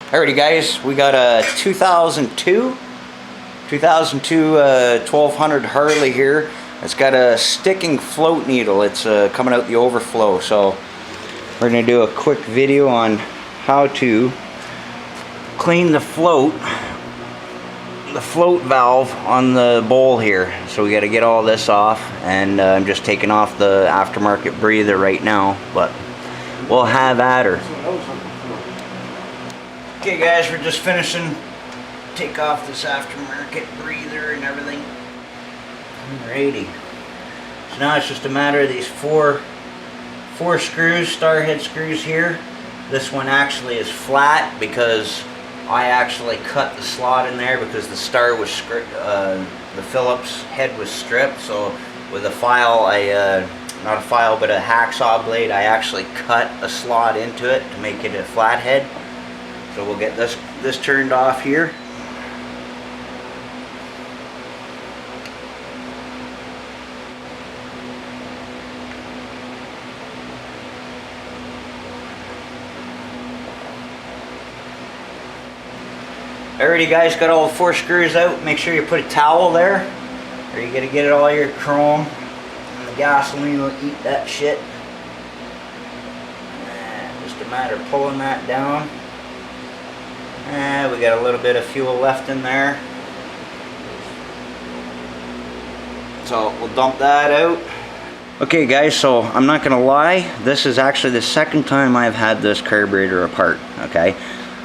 Alrighty guys, we got a 2002 1200 Harley here. It's got a sticking float needle. It's coming out the overflow, so we're going to do a quick video on how to clean the float valve on the bowl here. So we got to get all this off, and I'm just taking off the aftermarket breather right now, but we'll have at her. Okay guys, we're just finishing take off this aftermarket breather and everything. Alrighty. So now it's just a matter of these four screws, star head screws here. This one actually is flat because I actually cut the slot in there because the star was the Phillips head was stripped. So with a file, not a file but a hacksaw blade, I actually cut a slot into it to make it a flat head. So we'll get this turned off here. Alrighty guys, got all the four screws out. Make sure you put a towel there, or you gotta get all your chrome, and the gasoline will eat that shit. Just a matter of pulling that down. We got a little bit of fuel left in there, so we'll dump that out. Okay guys, so I'm not gonna lie, this is actually the second time I've had this carburetor apart. Okay,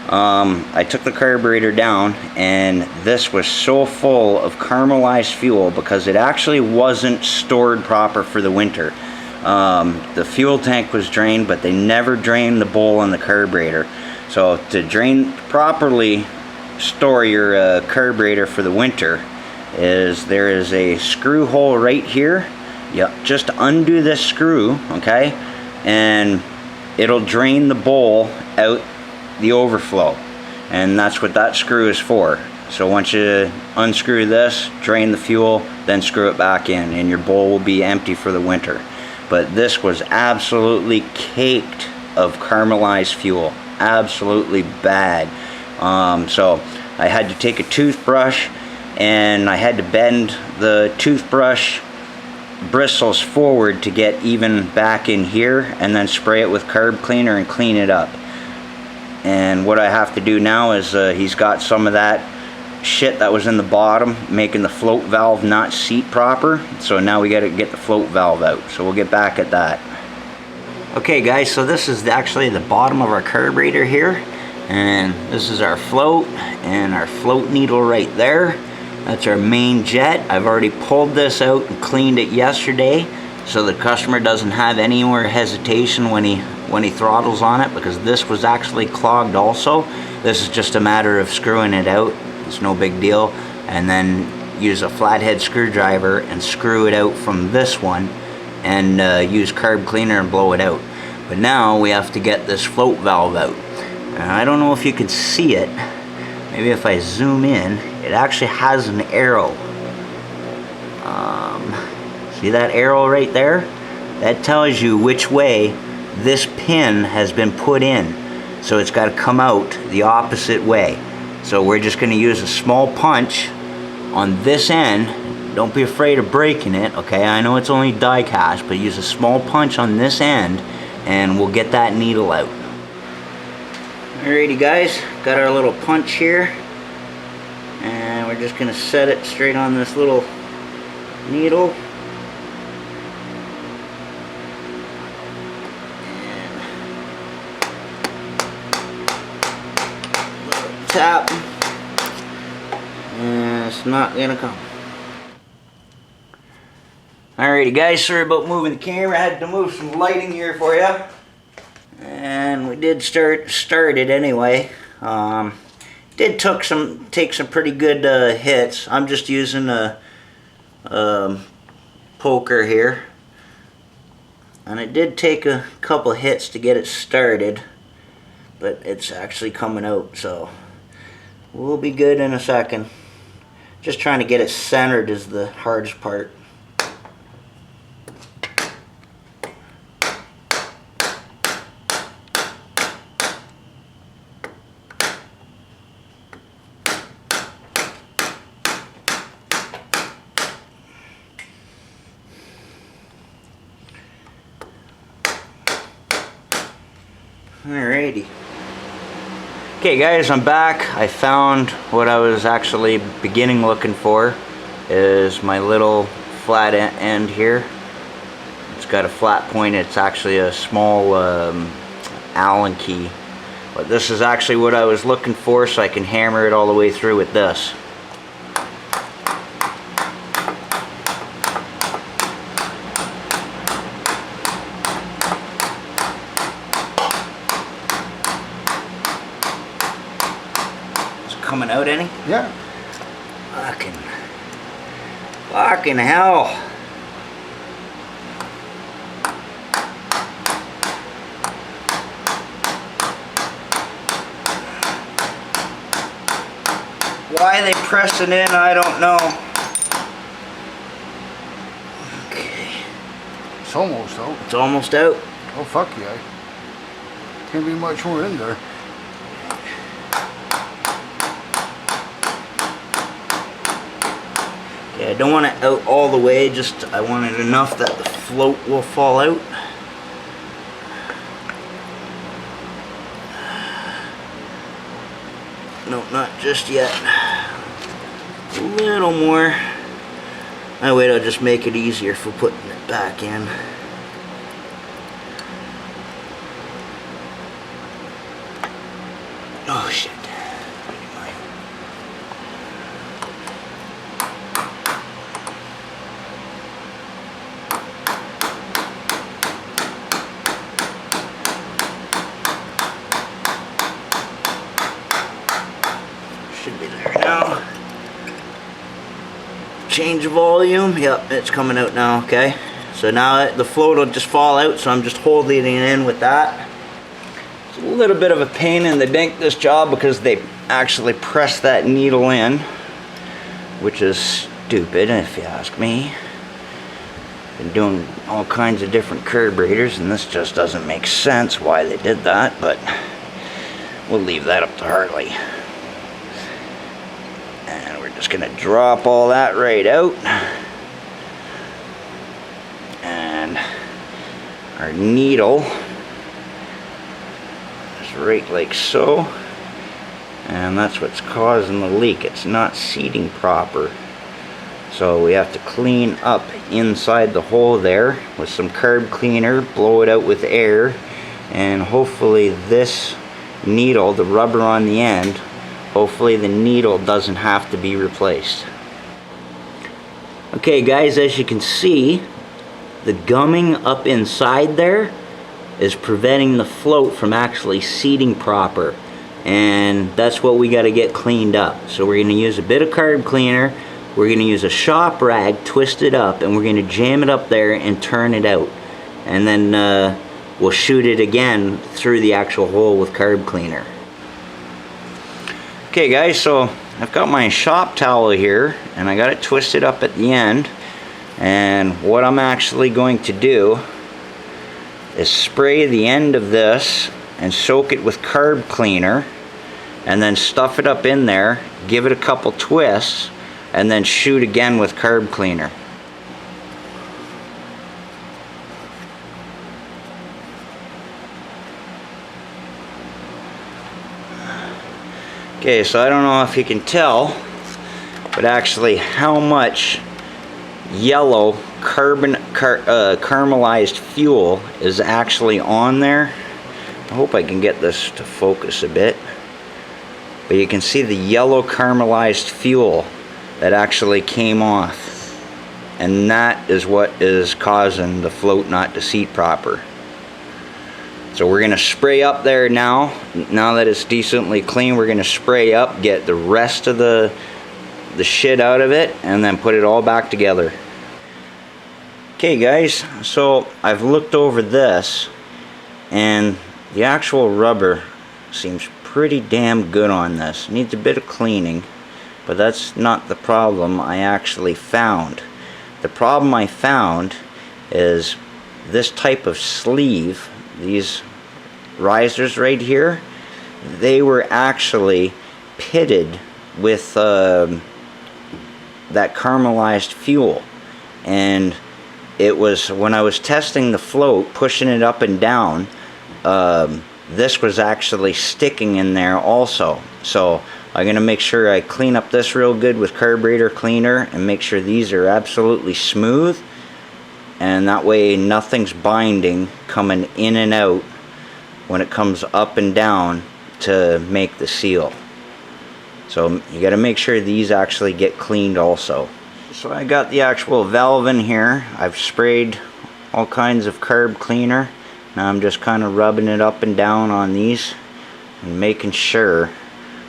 I took the carburetor down, and this was so full of caramelized fuel because it actually wasn't stored proper for the winter. The fuel tank was drained, but they never drained the bowl on the carburetor. So to properly store your carburetor for the winter, there is a screw hole right here. You just undo this screw, okay, and it'll drain the bowl out the overflow, and that's what that screw is for. So once you unscrew this, drain the fuel, then screw it back in, and your bowl will be empty for the winter. But this was absolutely caked of caramelized fuel. Absolutely bad. So I had to take a toothbrush, and I had to bend the toothbrush bristles forward to get even back in here, and then spray it with carb cleaner and clean it up. And what I have to do now is he's got some of that shit that was in the bottom making the float valve not seat proper, so now we got to get the float valve out. So we'll get back at that. Okay guys, so this is actually the bottom of our carburetor here, and this is our float and our float needle right there. That's our main jet. I've already pulled this out and cleaned it yesterday, so the customer doesn't have any more hesitation when he throttles on it, because this was actually clogged also. This is just a matter of screwing it out. It's no big deal, and then use a flathead screwdriver and screw it out from this one, and use carb cleaner and blow it out. But now we have to get this float valve out. I don't know if you can see it. Maybe if I zoom in, it actually has an arrow. See that arrow right there? That tells you which way this pin has been put in. So it's got to come out the opposite way. So we're just going to use a small punch on this end. Don't be afraid of breaking it, okay? I know it's only die cast, but use a small punch on this end, and we'll get that needle out. Alrighty guys, got our little punch here, and we're just going to set it straight on this little needle. Tap, and it's not gonna come. Alrighty guys, sorry about moving the camera. I had to move some lighting here for you, and we did start it anyway. Did take some pretty good hits. I'm just using a poker here, and it did take a couple hits to get it started, but it's actually coming out, so we'll be good in a second. Just trying to get it centered is the hardest part. Alrighty. Okay guys, I'm back. I found what I was actually beginning looking for is my little flat end here. It's got a flat point. It's actually a small Allen key. But this is actually what I was looking for, so I can hammer it all the way through with this. Coming out any? Yeah. Fucking hell. Why they pressing in, I don't know. Okay. It's almost out. It's almost out. Oh fuck yeah. Can't be much more in there. Yeah, I don't want it out all the way, just I want it enough that the float will fall out. No, not just yet. A little more. Oh wait, I'll just make it easier for putting it back in. Oh shit. Should be there now. Change volume. Yep, it's coming out now. Okay. So now the float will just fall out, so I'm just holding it in with that. It's a little bit of a pain in the dink, this job, because they actually press that needle in, which is stupid if you ask me. Been doing all kinds of different carburetors, and this just doesn't make sense why they did that, but we'll leave that up to Harley. And we're just gonna drop all that right out. And our needle is right like so. And that's what's causing the leak. It's not seating proper. So we have to clean up inside the hole there with some carb cleaner, blow it out with air, and hopefully this needle, the rubber on the end, hopefully the needle doesn't have to be replaced. Okay guys, as you can see, the gumming up inside there is preventing the float from actually seating proper, and that's what we got to get cleaned up. So we're going to use a bit of carb cleaner, we're going to use a shop rag, twist it up, and we're going to jam it up there and turn it out, and then we'll shoot it again through the actual hole with carb cleaner. Okay guys, so I've got my shop towel here and I got it twisted up at the end, and what I'm actually going to do is spray the end of this and soak it with carb cleaner, and then stuff it up in there, give it a couple twists, and then shoot again with carb cleaner. Okay, so I don't know if you can tell, but actually how much yellow caramelized fuel is actually on there. I hope I can get this to focus a bit. But you can see the yellow caramelized fuel that actually came off. And that is what is causing the float not to seat proper. So we're going to spray up there now that it's decently clean. We're going to spray up, get the rest of the shit out of it, and then put it all back together. Okay guys, so I've looked over this, and the actual rubber seems pretty damn good on this. Needs a bit of cleaning, but that's not the problem I actually found. The problem I found is this type of sleeve. These risers right here, they were actually pitted with that caramelized fuel, and it was, when I was testing the float, pushing it up and down, this was actually sticking in there also. So I'm going to make sure I clean up this real good with carburetor cleaner and make sure these are absolutely smooth, and that way nothing's binding coming in and out when it comes up and down to make the seal. So you got to make sure these actually get cleaned also. So I got the actual valve in here. I've sprayed all kinds of carb cleaner. Now I'm just kind of rubbing it up and down on these and making sure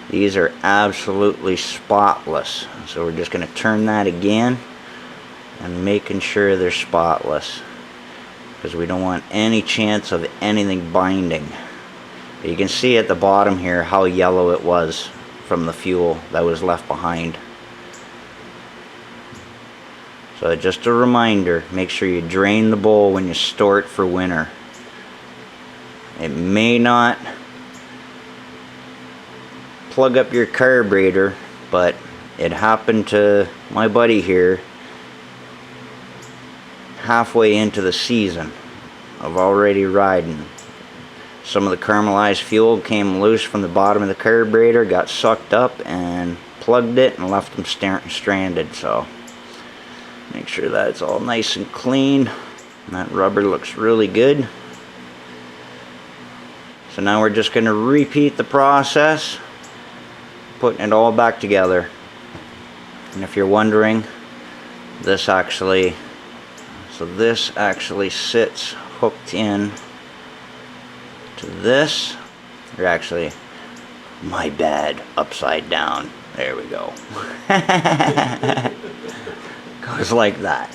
these are absolutely spotless. So we're just going to turn that again and making sure they're spotless, because we don't want any chance of anything binding. But you can see at the bottom here how yellow it was from the fuel that was left behind. So just a reminder, make sure you drain the bowl when you store it for winter. It may not plug up your carburetor, but it happened to my buddy here halfway into the season of already riding. Some of the caramelized fuel came loose from the bottom of the carburetor, got sucked up and plugged it and left them stranded. So make sure that's all nice and clean. And that rubber looks really good. So now we're just going to repeat the process, putting it all back together. And if you're wondering, this actually sits hooked in to this, or actually, my bad, upside down. There we go. Goes like that.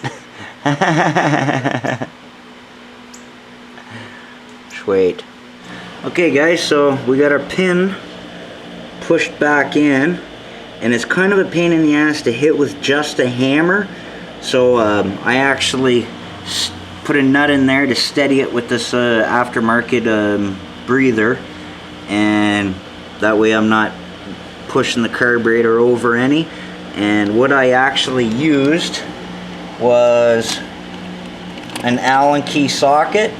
Sweet. Okay guys, so we got our pin pushed back in, and it's kind of a pain in the ass to hit with just a hammer. So I actually put a nut in there to steady it with this aftermarket breather, and that way I'm not pushing the carburetor over any. And what I actually used was an Allen key socket,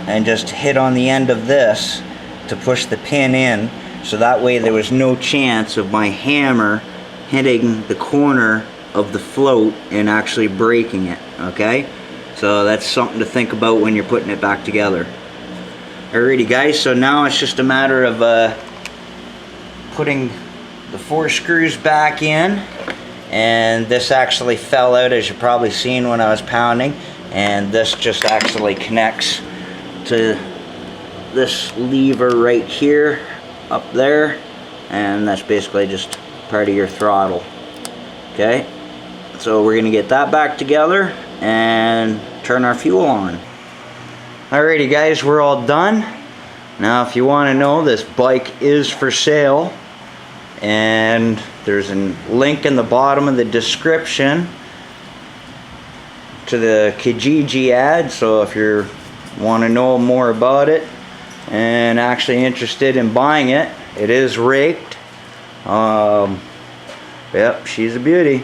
and just hit on the end of this to push the pin in, so that way there was no chance of my hammer hitting the corner of the float and actually breaking it. Okay, so that's something to think about when you're putting it back together. Alrighty guys, so now it's just a matter of putting the 4 screws back in, and this actually fell out, as you probably seen when I was pounding, and this just actually connects to this lever right here up there, and that's basically just part of your throttle. Okay, so we're gonna get that back together and turn our fuel on. Alrighty guys, we're all done. Now if you want to know, this bike is for sale, and there's a link in the bottom of the description to the Kijiji ad. So if you want to know more about it and actually interested in buying it, it is raked. Yep, she's a beauty.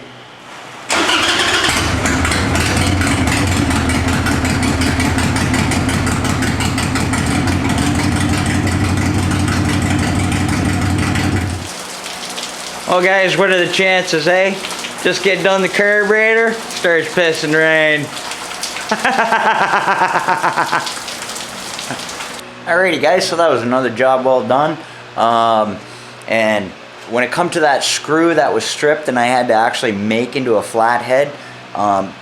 Well guys, what are the chances, eh? Just get done the carburetor, starts pissing rain. Alrighty guys, so that was another job well done. And when it come to that screw that was stripped and I had to actually make into a flathead,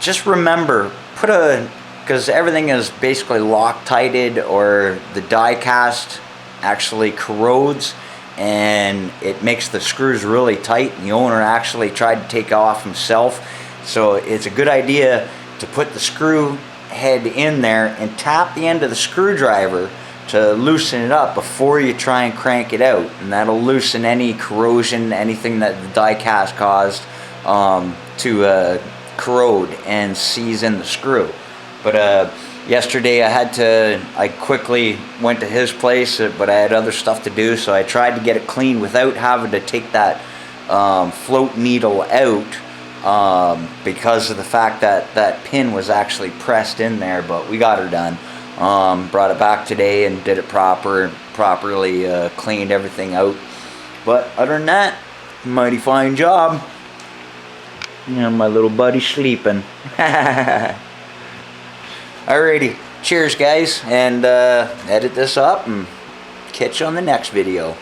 just remember, because everything is basically Loctited, or the die cast actually corrodes and it makes the screws really tight, and the owner actually tried to take off himself. So it's a good idea to put the screw head in there and tap the end of the screwdriver to loosen it up before you try and crank it out, and that'll loosen any corrosion, anything that the die cast caused to corrode and seize in the screw. But yesterday I quickly went to his place, but I had other stuff to do, so I tried to get it clean without having to take that float needle out, because of the fact that that pin was actually pressed in there, but we got her done. Brought it back today and did it properly, cleaned everything out. But other than that, mighty fine job. Yeah, my little buddy sleeping. Alrighty, cheers guys, and edit this up and catch you on the next video.